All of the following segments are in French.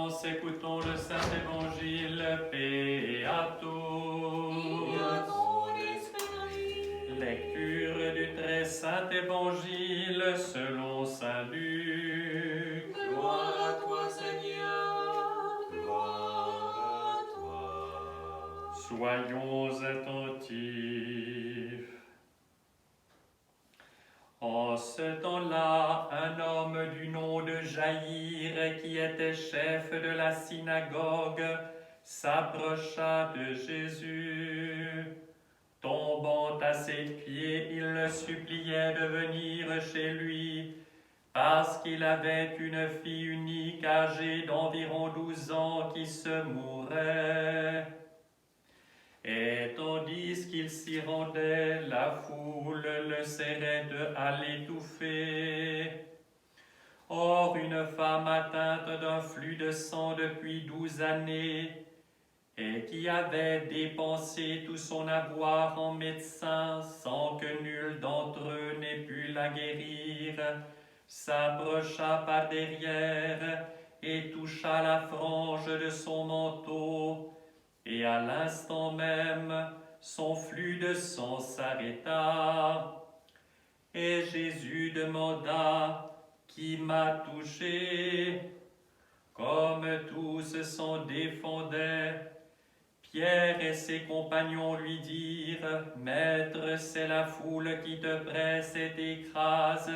silence, écoutons le Saint-Évangile, paix à tous. Lecture du très Saint Évangile selon Saint Luc. Gloire à toi, Seigneur, gloire à toi. Soyons attentifs. En ce temps-là, un homme du nom de Jaïr, qui était chef de la synagogue, s'approcha de Jésus. Tombant à ses pieds, il le suppliait de venir chez lui, parce qu'il avait une fille unique âgée d'environ 12 ans qui se mourait. Et tandis qu'il s'y rendait, la foule le serrait à l'étouffer. Or, une femme atteinte d'un flux de sang depuis 12 années, et qui avait dépensé tout son avoir en médecins sans que nul d'entre eux n'ait pu la guérir, s'approcha par derrière et toucha la frange de son manteau, et à l'instant même, son flux de sang s'arrêta. Et Jésus demanda, « Qui m'a touché ?» Comme tous s'en défendaient, Pierre et ses compagnons lui dirent, « Maître, c'est la foule qui te presse et t'écrase,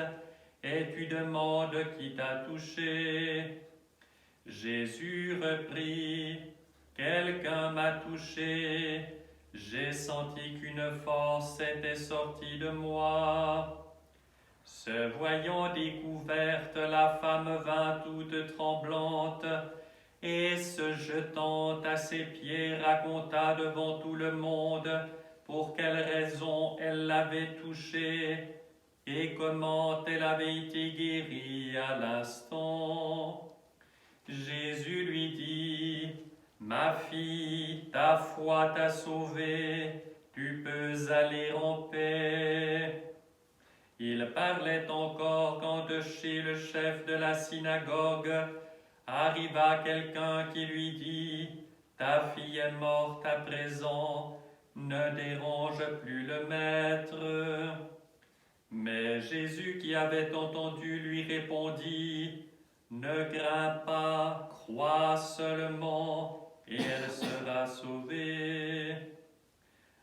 et tu demandes qui t'a touché. » Jésus reprit, « Quelqu'un m'a touché, j'ai senti qu'une force était sortie de moi. » Se voyant découverte, la femme vint toute tremblante, et se jetant à ses pieds, raconta devant tout le monde pour quelle raison elle l'avait touché et comment elle avait été guérie à l'instant. Jésus lui dit, « Ma fille, ta foi t'a sauvée, tu peux aller en paix. » Il parlait encore quand de chez le chef de la synagogue arriva quelqu'un qui lui dit, « Ta fille est morte à présent, ne dérange plus le maître. » Mais Jésus qui avait entendu lui répondit, « Ne crains pas, crois seulement, et elle sera sauvée. »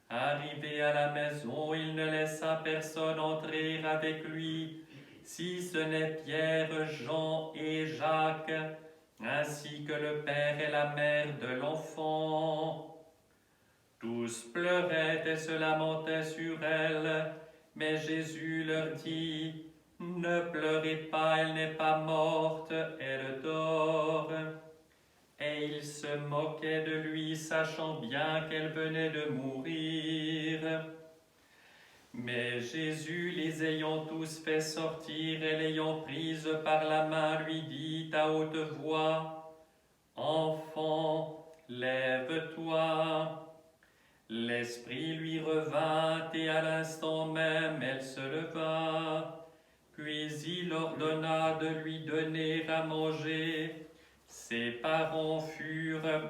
Arrivé à la maison, il ne laissa personne entrer avec lui, si ce n'est Pierre, Jean et Jacques, ainsi que le père et la mère de l'enfant. Tous pleuraient et se lamentaient sur elle, mais Jésus leur dit, « Ne pleurez pas, elle n'est pas morte, elle dort. » Et ils se moquaient de lui, sachant bien qu'elle venait de mourir. Mais Jésus, les ayant tous fait sortir et l'ayant prise par la main, lui dit à haute voix, « Enfant, lève-toi. » L'esprit lui revint et à l'instant même elle se leva. Puis il ordonna de lui donner à manger. Ses parents furent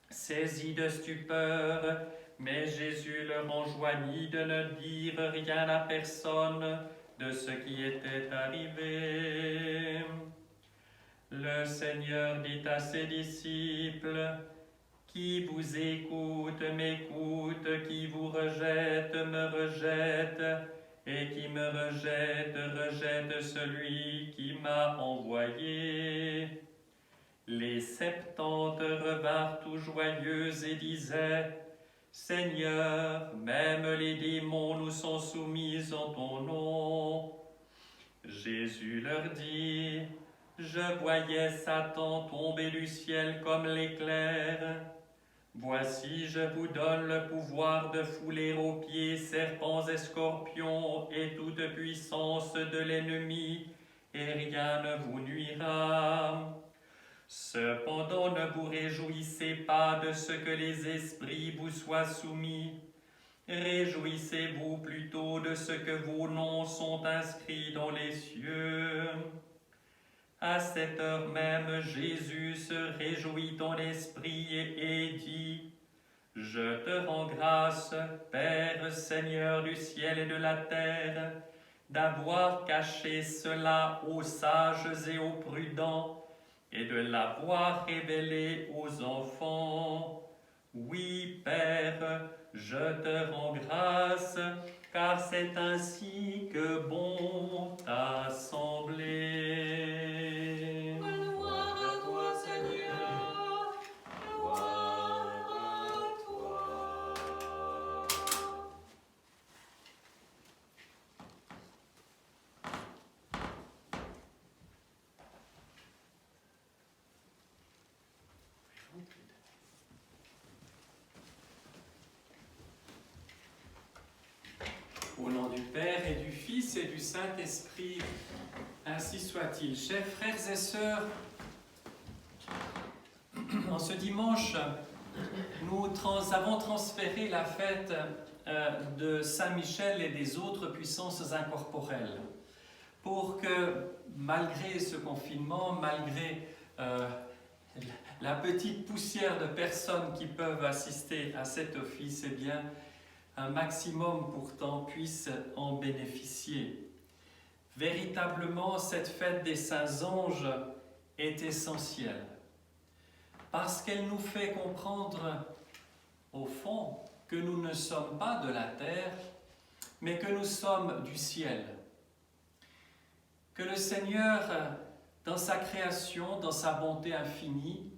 saisis de stupeur, mais Jésus leur enjoignit de ne dire rien à personne de ce qui était arrivé. Le Seigneur dit à ses disciples, « Qui vous écoute m'écoute, qui vous rejette me rejette, et qui me rejette rejette celui qui m'a envoyé. » Les 70 revinrent tout joyeux et disaient, « Seigneur, même les démons nous sont soumis en ton nom. » Jésus leur dit, « Je voyais Satan tomber du ciel comme l'éclair. Voici, je vous donne le pouvoir de fouler aux pieds serpents et scorpions et toute puissance de l'ennemi, et rien ne vous nuira. Cependant, ne vous réjouissez pas de ce que les esprits vous soient soumis. Réjouissez-vous plutôt de ce que vos noms sont inscrits dans les cieux. » À cette heure même, Jésus se réjouit en esprit et dit: Je te rends grâce, Père, Seigneur du ciel et de la terre, d'avoir caché cela aux sages et aux prudents, et de l'avoir révélé aux enfants. Oui, Père, je te rends grâce, car c'est ainsi que bon t'a semblé. Gloire à toi, Seigneur. Gloire à toi. Au nom du Père et du Fils et du Saint-Esprit, ainsi soit-il. Chers frères et sœurs, en ce dimanche, nous avons transféré la fête de Saint-Michel et des autres puissances incorporelles pour que, malgré ce confinement, malgré la petite poussière de personnes qui peuvent assister à cet office, eh bien, un maximum pourtant puisse en bénéficier. Véritablement, cette fête des saints anges est essentielle parce qu'elle nous fait comprendre, au fond, que nous ne sommes pas de la terre, mais que nous sommes du ciel. Que le Seigneur, dans sa création, dans sa bonté infinie,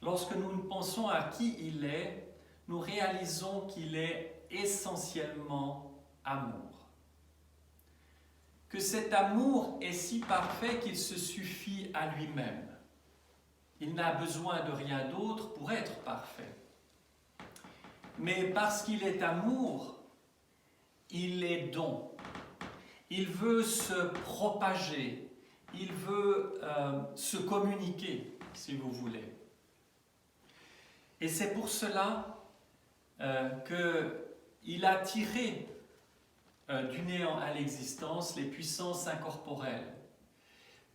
lorsque nous pensons à qui il est, nous réalisons qu'il est essentiellement amour. Que cet amour est si parfait qu'il se suffit à lui-même. Il n'a besoin de rien d'autre pour être parfait. Mais parce qu'il est amour, il est don. Il veut se propager, il veut se communiquer, si vous voulez. Et c'est pour cela qu'il a tiré du néant à l'existence les puissances incorporelles,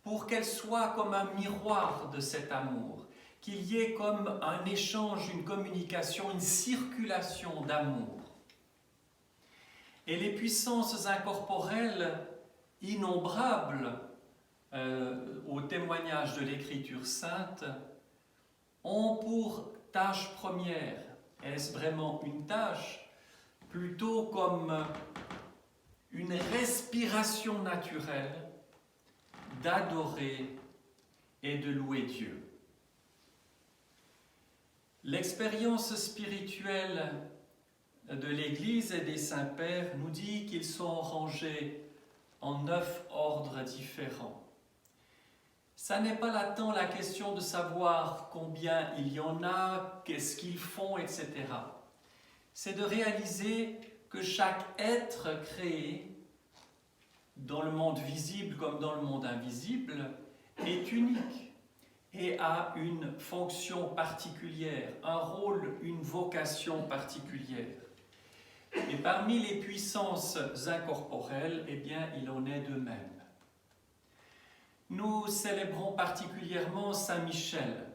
pour qu'elles soient comme un miroir de cet amour, qu'il y ait comme un échange, une communication, une circulation d'amour. Et les puissances incorporelles innombrables, au témoignage de l'Écriture sainte, ont pour tâche première, est-ce vraiment une tâche, plutôt comme une respiration naturelle d'adorer et de louer Dieu. L'expérience spirituelle de l'Église et des Saints-Pères nous dit qu'ils sont rangés en 9 ordres différents. Ça n'est pas là tant la question de savoir combien il y en a, qu'est-ce qu'ils font, etc. C'est de réaliser que chaque être créé, dans le monde visible comme dans le monde invisible, est unique et a une fonction particulière, un rôle, une vocation particulière. Et parmi les puissances incorporelles, eh bien, il en est de même. Nous célébrons particulièrement Saint Michel.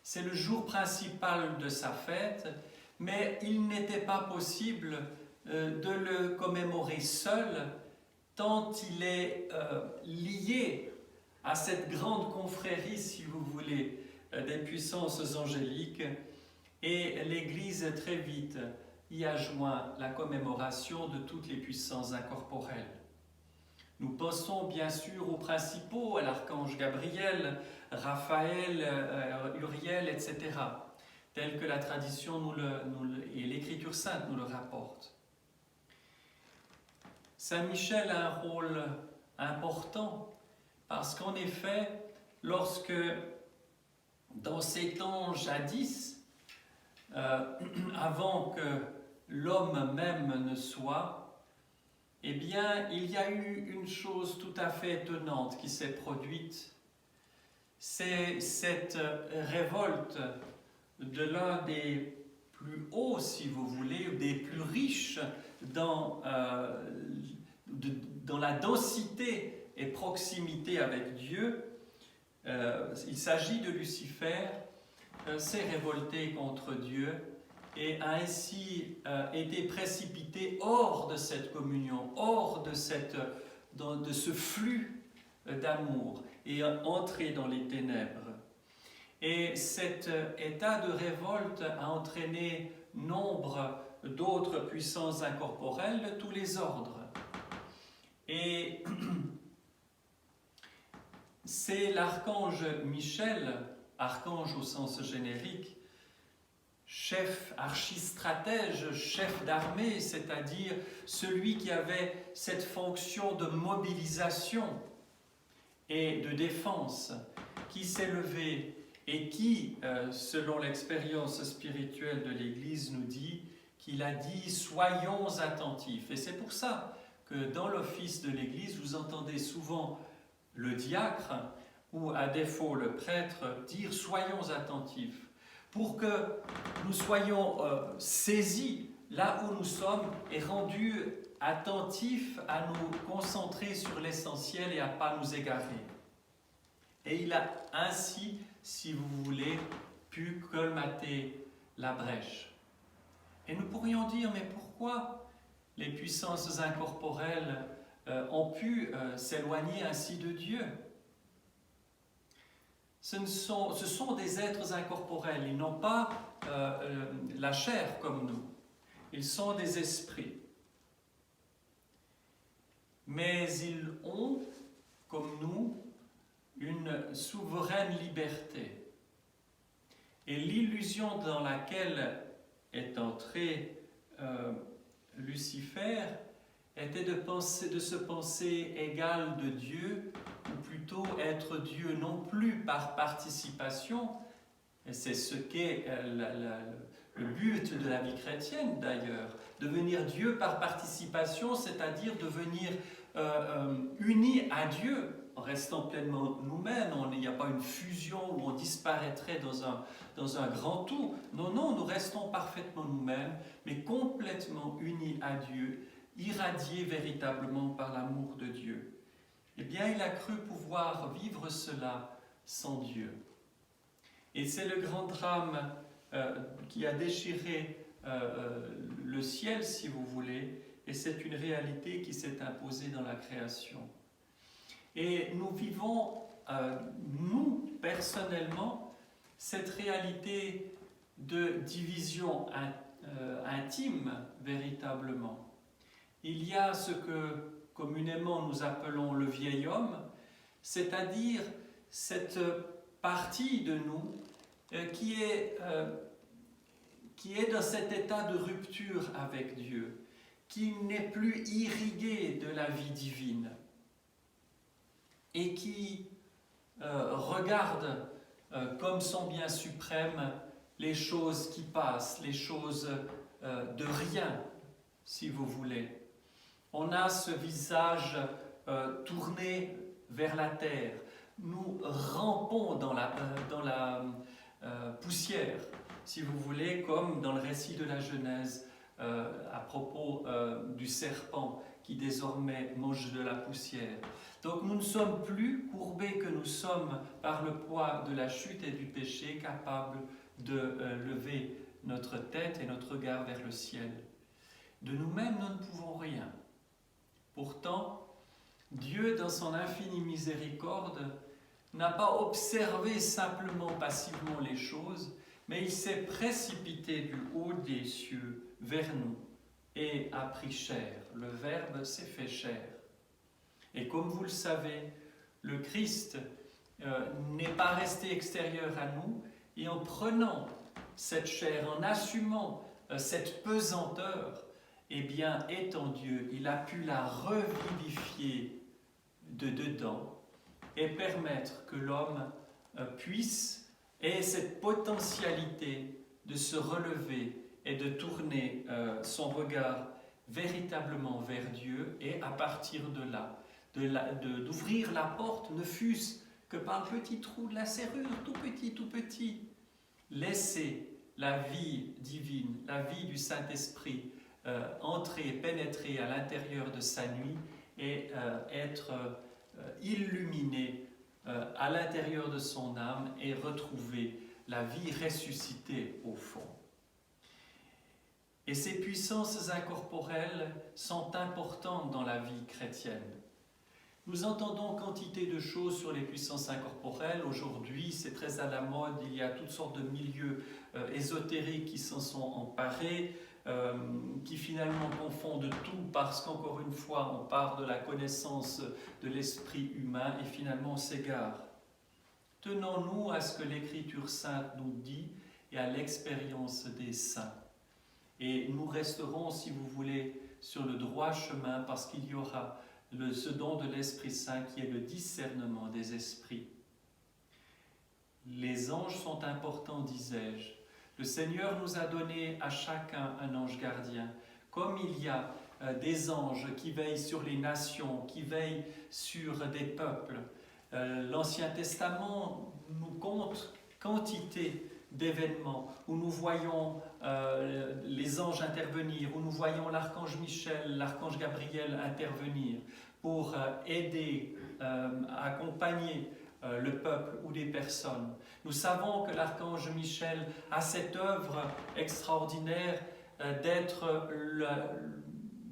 C'est le jour principal de sa fête, mais il n'était pas possible de le commémorer seul, tant il est lié à cette grande confrérie, si vous voulez, des puissances angéliques, et l'Église très vite y a joint la commémoration de toutes les puissances incorporelles. Nous pensons bien sûr aux principaux, à l'archange Gabriel, Raphaël, Uriel, etc., tel que la tradition et l'Écriture sainte nous le rapportent. Saint Michel a un rôle important parce qu'en effet, lorsque dans ces temps jadis, avant que l'homme même ne soit, eh bien, il y a eu une chose tout à fait étonnante qui s'est produite. C'est cette révolte de l'un des plus hauts, si vous voulez, ou des plus riches dans la densité et proximité avec Dieu, il s'agit de Lucifer, s'est révolté contre Dieu et a ainsi été précipité hors de cette communion, hors de ce flux d'amour et entré dans les ténèbres. Et cet état de révolte a entraîné nombre d'autres puissances incorporelles de tous les ordres. Et c'est l'archange Michel, archange au sens générique, chef archistratège, chef d'armée, c'est-à-dire celui qui avait cette fonction de mobilisation et de défense, qui s'est levé et qui, selon l'expérience spirituelle de l'Église, nous dit qu'il a dit « soyons attentifs ». Et c'est pour ça que dans l'office de l'Église, vous entendez souvent le diacre ou à défaut le prêtre dire « soyons attentifs » pour que nous soyons saisis là où nous sommes et rendus attentifs à nous concentrer sur l'essentiel et à ne pas nous égarer. Et il a ainsi, si vous voulez, pu colmater la brèche. Et nous pourrions dire, mais pourquoi les puissances incorporelles ont pu s'éloigner ainsi de Dieu? Ce sont des êtres incorporels, ils n'ont pas la chair comme nous, ils sont des esprits. Mais ils ont, comme nous, une souveraine liberté. Et l'illusion dans laquelle est entré Lucifer était de se penser égal de Dieu, ou plutôt être Dieu non plus par participation, et c'est ce qu'est le but de la vie chrétienne d'ailleurs, devenir Dieu par participation, c'est-à-dire devenir unis à Dieu, en restant pleinement nous-mêmes. Il n'y a pas une fusion où on disparaîtrait dans un grand tout. Non, nous restons parfaitement nous-mêmes, mais complètement unis à Dieu, irradiés véritablement par l'amour de Dieu. Eh bien, il a cru pouvoir vivre cela sans Dieu. Et c'est le grand drame qui a déchiré le ciel, si vous voulez, et c'est une réalité qui s'est imposée dans la création. Et nous vivons, nous, personnellement, cette réalité de division intime, véritablement. Il y a ce que communément nous appelons le vieil homme, c'est-à-dire cette partie de nous qui est dans cet état de rupture avec Dieu, qui n'est plus irrigué de la vie divine et qui regarde comme son bien suprême les choses qui passent, les choses de rien, si vous voulez. On a ce visage tourné vers la terre. Nous rampons dans la poussière, si vous voulez, comme dans le récit de la Genèse à propos du serpent qui désormais mange de la poussière. Donc nous ne sommes plus courbés que nous sommes par le poids de la chute et du péché, capables de lever notre tête et notre regard vers le ciel. De nous-mêmes, nous ne pouvons rien. Pourtant, Dieu, dans son infinie miséricorde, n'a pas observé simplement passivement les choses, mais il s'est précipité du haut des cieux vers nous et a pris chair. Le Verbe s'est fait chair. Et comme vous le savez, le Christ n'est pas resté extérieur à nous, et en prenant cette chair, en assumant cette pesanteur, eh bien, étant Dieu, il a pu la revivifier de dedans et permettre que l'homme puisse, ait cette potentialité de se relever et de tourner son regard véritablement vers Dieu, et à partir de là, d'ouvrir la porte, ne fût-ce que par le petit trou de la serrure, tout petit, laisser la vie divine, la vie du Saint-Esprit entrer, pénétrer à l'intérieur de sa nuit et être illuminé à l'intérieur de son âme et retrouver la vie ressuscitée au fond. Et ces puissances incorporelles sont importantes dans la vie chrétienne. Nous entendons quantité de choses sur les puissances incorporelles. Aujourd'hui, c'est très à la mode, il y a toutes sortes de milieux ésotériques qui s'en sont emparés, qui finalement confondent tout parce qu'encore une fois, on part de la connaissance de l'esprit humain et finalement on s'égare. Tenons-nous à ce que l'Écriture sainte nous dit et à l'expérience des saints. Et nous resterons, si vous voulez, sur le droit chemin parce qu'il y aura ce don de l'Esprit Saint qui est le discernement des esprits. Les anges sont importants, disais-je. Le Seigneur nous a donné à chacun un ange gardien. Comme il y a des anges qui veillent sur les nations, qui veillent sur des peuples, l'Ancien Testament nous compte quantité d'événements où nous voyons les anges intervenir, où nous voyons l'archange Michel, l'archange Gabriel intervenir pour aider, accompagner le peuple ou des personnes. Nous savons que l'archange Michel a cette œuvre extraordinaire d'être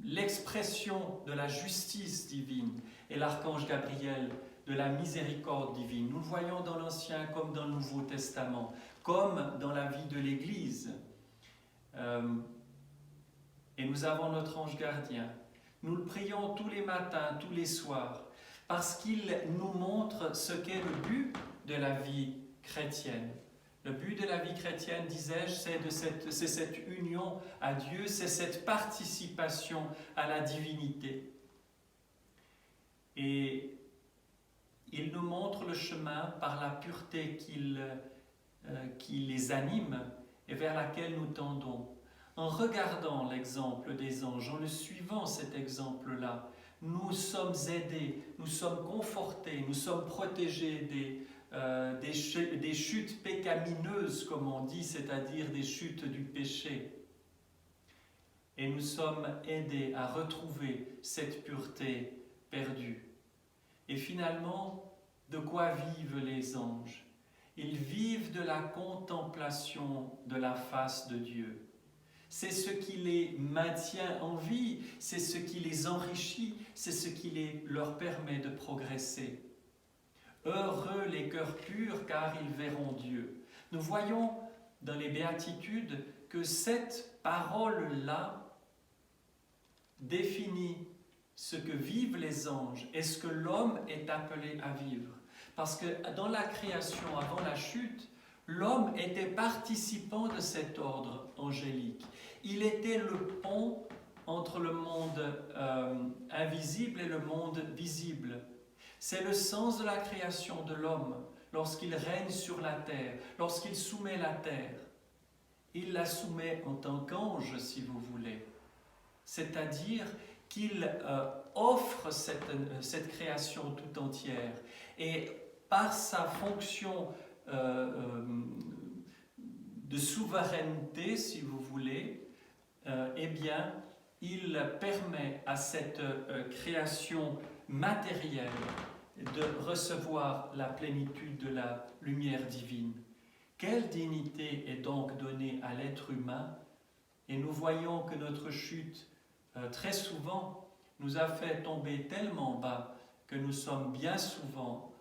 l'expression de la justice divine et l'archange Gabriel de la miséricorde divine. Nous le voyons dans l'Ancien comme dans le Nouveau Testament, comme dans la vie de l'Église. Et nous avons notre ange gardien. Nous le prions tous les matins, tous les soirs, parce qu'il nous montre ce qu'est le but de la vie chrétienne. Le but de la vie chrétienne, disais-je, c'est cette union à Dieu, c'est cette participation à la divinité. Et il nous montre le chemin par la pureté qui les anime et vers laquelle nous tendons. En regardant l'exemple des anges, en le suivant cet exemple-là, nous sommes aidés, nous sommes confortés, nous sommes protégés des chutes pécamineuses, comme on dit, c'est-à-dire des chutes du péché. Et nous sommes aidés à retrouver cette pureté perdue. Et finalement, de quoi vivent les anges? Ils vivent de la contemplation de la face de Dieu. C'est ce qui les maintient en vie, c'est ce qui les enrichit, c'est ce qui leur permet de progresser. Heureux les cœurs purs, car ils verront Dieu. Nous voyons dans les béatitudes que cette parole-là définit ce que vivent les anges et ce que l'homme est appelé à vivre. Parce que dans la création, avant la chute, l'homme était participant de cet ordre angélique. Il était le pont entre le monde invisible et le monde visible. C'est le sens de la création de l'homme lorsqu'il règne sur la terre, lorsqu'il soumet la terre. Il la soumet en tant qu'ange, si vous voulez. C'est-à-dire qu'il offre cette création tout entière. Et par sa fonction de souveraineté, si vous voulez, eh bien, il permet à cette création matérielle de recevoir la plénitude de la lumière divine. Quelle dignité est donc donnée à l'être humain? Et nous voyons que notre chute, très souvent, nous a fait tomber tellement bas que nous sommes bien souvent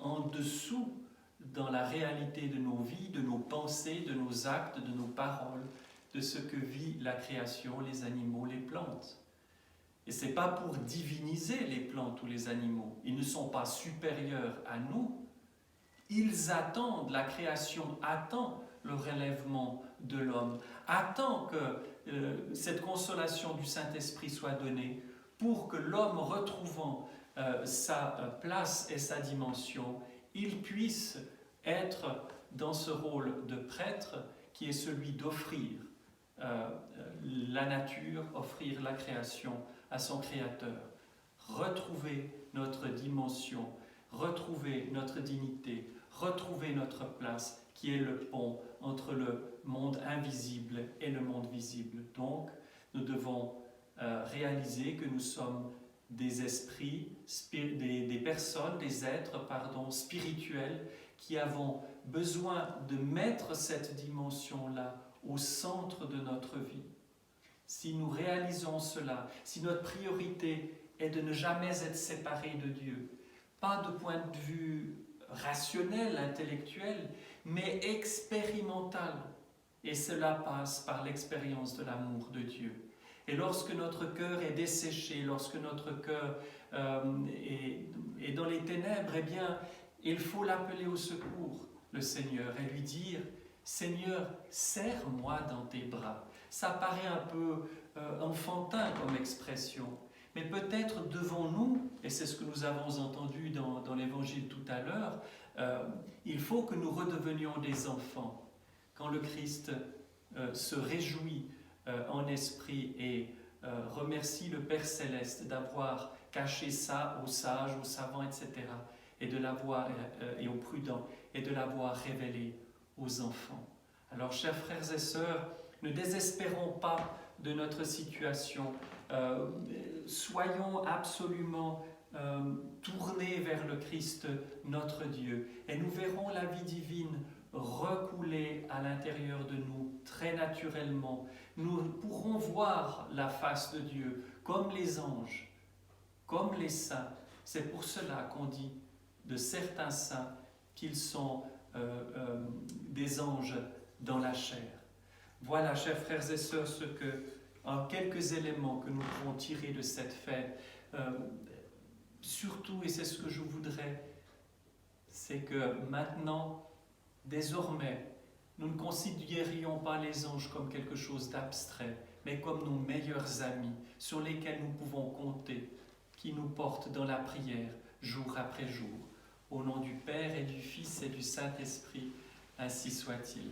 en dessous dans la réalité de nos vies, de nos pensées, de nos actes, de nos paroles, de ce que vit la création, les animaux, les plantes. Et ce n'est pas pour diviniser les plantes ou les animaux. Ils ne sont pas supérieurs à nous. Ils attendent, la création attend le relèvement de l'homme, attend que cette consolation du Saint-Esprit soit donnée pour que l'homme, retrouvant sa place et sa dimension, il puisse être dans ce rôle de prêtre qui est celui d'offrir la nature, offrir la création à son Créateur. Retrouver notre dimension, retrouver notre dignité, retrouver notre place qui est le pont entre le monde invisible et le monde visible. Donc, nous devons réaliser que nous sommes des esprits, des personnes, des êtres, spirituels qui avons besoin de mettre cette dimension-là au centre de notre vie. Si nous réalisons cela, si notre priorité est de ne jamais être séparés de Dieu, pas de point de vue rationnel, intellectuel, mais expérimental, et cela passe par l'expérience de l'amour de Dieu. Et lorsque notre cœur est desséché, lorsque notre cœur est dans les ténèbres, eh bien, il faut l'appeler au secours, le Seigneur, et lui dire « Seigneur, serre-moi dans tes bras ». Ça paraît un peu enfantin comme expression, mais peut-être devons-nous, et c'est ce que nous avons entendu dans l'Évangile tout à l'heure, il faut que nous redevenions des enfants. Quand le Christ se réjouit en esprit et remercie le Père Céleste d'avoir caché ça aux sages, aux savants, etc., et aux prudents, et de l'avoir révélé aux enfants. Alors, chers frères et sœurs, ne désespérons pas de notre situation. Soyons absolument tournés vers le Christ, notre Dieu, et nous verrons la vie divine recouler à l'intérieur de nous très naturellement. Nous pourrons voir la face de Dieu comme les anges, comme les saints. C'est pour cela qu'on dit de certains saints qu'ils sont des anges dans la chair. Voilà, chers frères et sœurs, quelques éléments que nous pouvons tirer de cette fête. Surtout, et c'est ce que je voudrais, c'est que maintenant, désormais, nous ne considérions pas les anges comme quelque chose d'abstrait, mais comme nos meilleurs amis, sur lesquels nous pouvons compter, qui nous portent dans la prière, jour après jour. Au nom du Père et du Fils et du Saint-Esprit, ainsi soit-il.